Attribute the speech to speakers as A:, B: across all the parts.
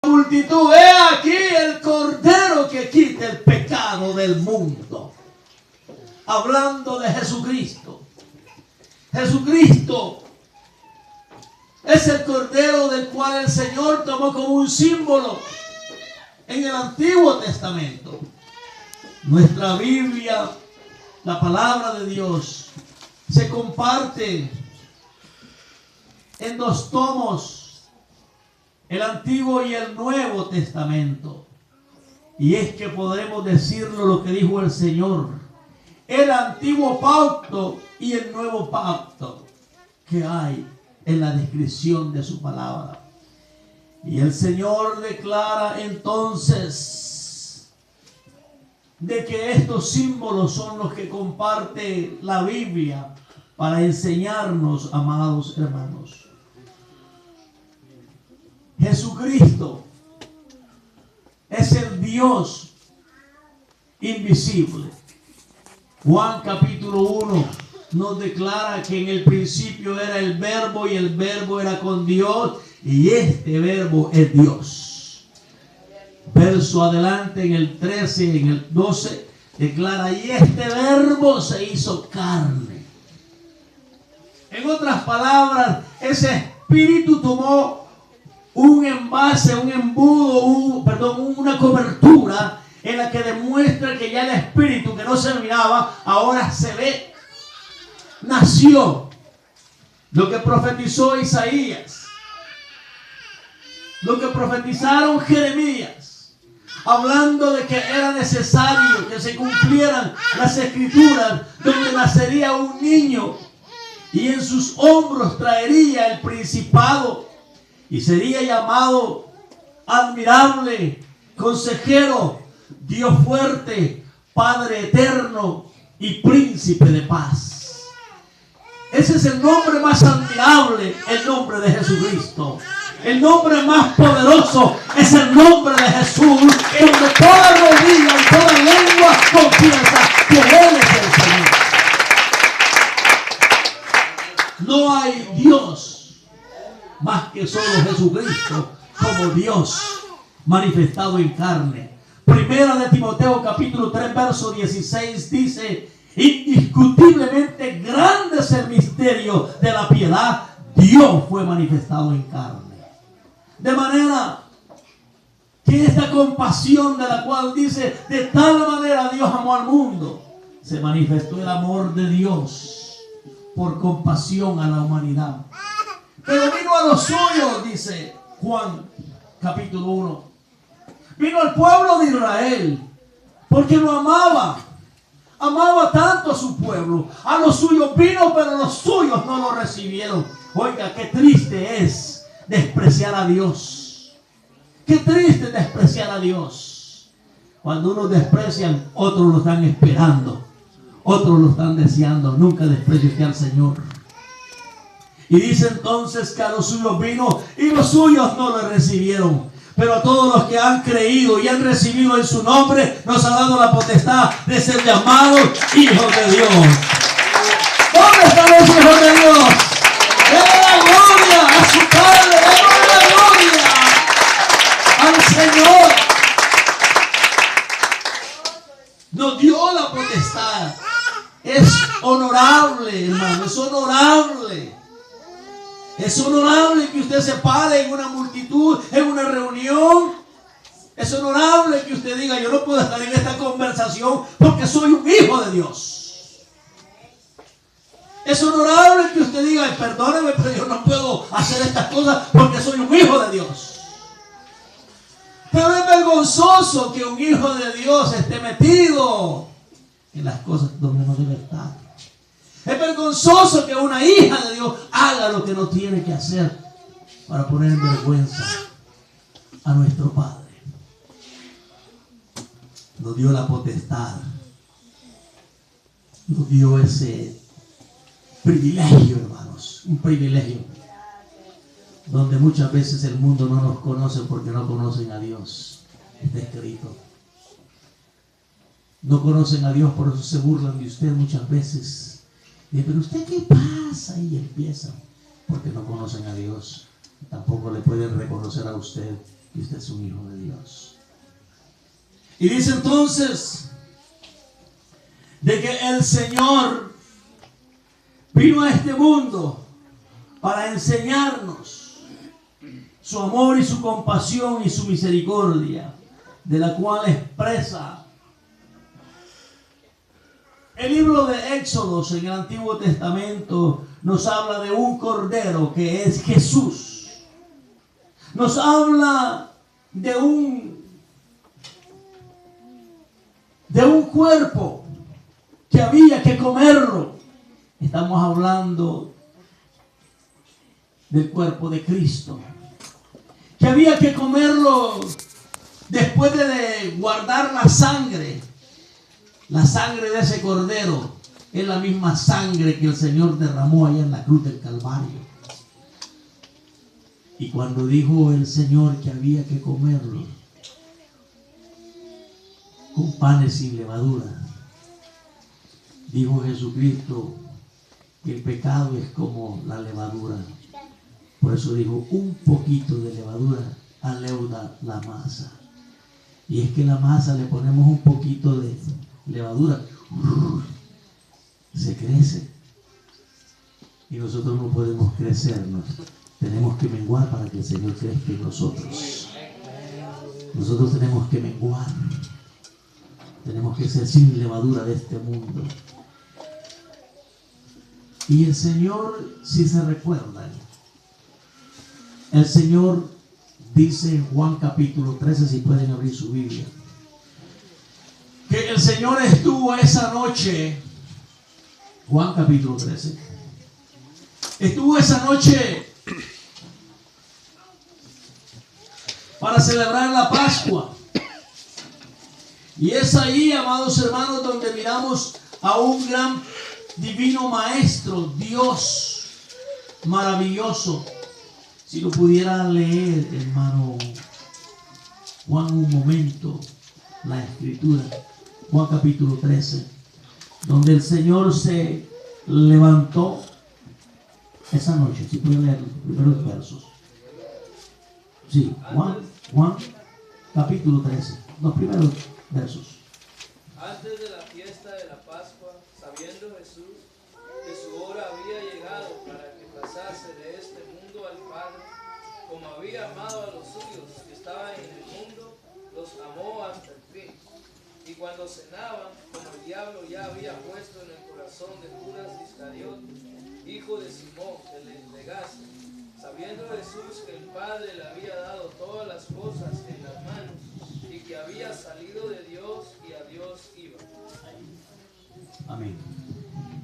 A: multitud, he aquí el Cordero que quita el pecado del mundo. Hablando de Jesucristo. Jesucristo es el Cordero del cual el Señor tomó como un símbolo en el Antiguo Testamento. Nuestra Biblia, la palabra de Dios, se comparte en 2 tomos, el Antiguo y el Nuevo Testamento. Y es que podremos decirlo lo que dijo el Señor: el antiguo pacto y el nuevo pacto que hay en la descripción de su palabra. Y el Señor declara entonces de que estos símbolos son los que comparte la Biblia para enseñarnos, amados hermanos. Jesucristo es el Dios invisible. Juan capítulo 1 nos declara que en el principio era el Verbo y el Verbo era con Dios y este Verbo es Dios. Verso adelante en el 13, en el 12 declara: y este Verbo se hizo carne. En otras palabras, ese Espíritu tomó un envase, un embudo, una cobertura en la que demuestra que ya el Espíritu que no se miraba, ahora se ve. Nació. Lo que profetizó Isaías, lo que profetizaron Jeremías, hablando de que era necesario que se cumplieran las escrituras, donde nacería un niño y en sus hombros traería el principado y sería llamado admirable, consejero, Dios fuerte, Padre eterno y príncipe de paz. Ese es el nombre más admirable, el nombre de Jesucristo. El nombre más poderoso es el nombre de Jesús, donde toda rodilla y toda lengua confiesa que Él es el Señor. No hay Dios más que solo Jesucristo como Dios manifestado en carne. Primera de Timoteo capítulo 3 verso 16 dice: indiscutiblemente grande es el misterio de la piedad, Dios fue manifestado en carne. De manera que esta compasión de la cual dice: de tal manera Dios amó al mundo, se manifestó el amor de Dios por compasión a la humanidad. Pero vino a los suyos, dice Juan capítulo 1. Vino al pueblo de Israel porque lo amaba. Amaba tanto a su pueblo. A los suyos vino, pero los suyos no lo recibieron. Oiga, qué triste es despreciar a Dios. Qué triste despreciar a Dios. Cuando unos desprecian, otros lo están esperando. Otros lo están deseando. Nunca desprecie usted al Señor. Y dice entonces que a los suyos vino y los suyos no lo recibieron. Pero a todos los que han creído y han recibido en su nombre, nos ha dado la potestad de ser llamados hijos de Dios. ¿Dónde están los hijos de Dios? ¡Denle la gloria a su Padre! ¡Denle la gloria al Señor! Nos dio la potestad. Es honorable, hermano, es honorable. Es honorable que usted se pare en una multitud, en una reunión. Es honorable que usted diga: yo no puedo estar en esta conversación porque soy un hijo de Dios. Es honorable que usted diga: perdóneme, pero yo no puedo hacer estas cosas porque soy un hijo de Dios. Pero es vergonzoso que un hijo de Dios esté metido en las cosas donde no debe estar. Es vergonzoso que una hija de Dios haga lo que no tiene que hacer para poner en vergüenza a nuestro Padre. Nos dio la potestad. Nos dio ese privilegio, hermanos. Un privilegio. Donde muchas veces el mundo no nos conoce porque no conocen a Dios. Está escrito. No conocen a Dios, por eso se burlan de usted muchas veces. Dice: pero usted qué pasa, y empieza, porque no conocen a Dios, tampoco le pueden reconocer a usted. que usted es un hijo de Dios. Y dice entonces de que el Señor vino a este mundo para enseñarnos su amor y su compasión y su misericordia, de la cual expresa el libro de Éxodos en el Antiguo Testamento. Nos habla de un cordero que es Jesús. Nos habla de un cuerpo que había que comerlo. Estamos hablando del cuerpo de Cristo, que había que comerlo después de guardar la sangre. La sangre de ese cordero es la misma sangre que el Señor derramó allá en la cruz del Calvario. Y cuando dijo el Señor que había que comerlo con panes sin levadura, dijo Jesucristo que el pecado es como la levadura. Por eso dijo, un poquito de levadura aleuda la masa. Y es que la masa le ponemos un poquito de levadura, se crece. Y nosotros no podemos crecernos. Tenemos que menguar para que el Señor crezca en nosotros. Nosotros tenemos que menguar. Tenemos que ser sin levadura de este mundo. Y el Señor, si se recuerdan, el Señor dice en Juan capítulo 13, si pueden abrir su Biblia, que el Señor estuvo esa noche, Juan capítulo 13, estuvo esa noche para celebrar la Pascua. Y es ahí, amados hermanos, donde miramos a un gran divino maestro, Dios maravilloso. Si lo pudiera leer, hermano Juan, un momento, la escritura, Juan capítulo 13, donde el Señor se levantó esa noche. Si pueden leer los primeros versos. Sí, Juan capítulo 13, los primeros versos.
B: Antes de la fiesta de la Pascua, sabiendo Jesús que su hora había llegado para que pasase de este mundo al Padre, como había amado a los suyos que estaban en el mundo, los amó hasta el fin. Y cuando cenaban, como el diablo ya había puesto en el corazón de Judas Iscariote, hijo de Simón, que le entregase, sabiendo Jesús que el Padre le había dado todas las cosas en las manos, y que había salido de Dios y a Dios iba.
A: Amén.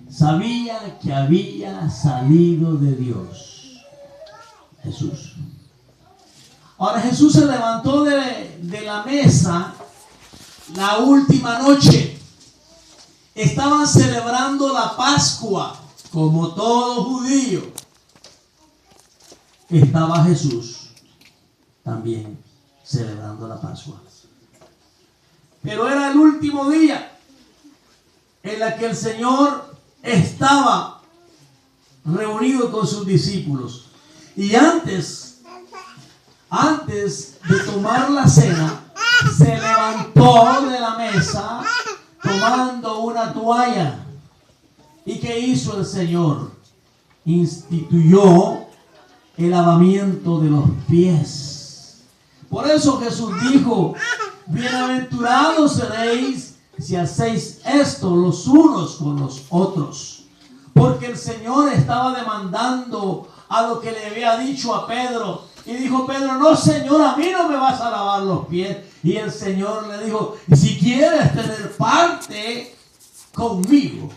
A: Sabía que había salido de Dios. Jesús. Ahora Jesús se levantó de la mesa la última noche. Estaban celebrando la Pascua, como todo judío. Estaba Jesús también celebrando la Pascua. Pero era el último día en la que el Señor estaba reunido con sus discípulos. Y antes de tomar la cena, se levantó de la mesa tomando una toalla. ¿Y qué hizo el Señor? Instituyó el lavamiento de los pies. Por eso Jesús dijo: bienaventurados seréis si hacéis esto los unos con los otros. Porque el Señor estaba demandando a lo que le había dicho a Pedro. Y dijo Pedro: no, Señor, a mí no me vas a lavar los pies. Y el Señor le dijo: si quieres tener parte conmigo,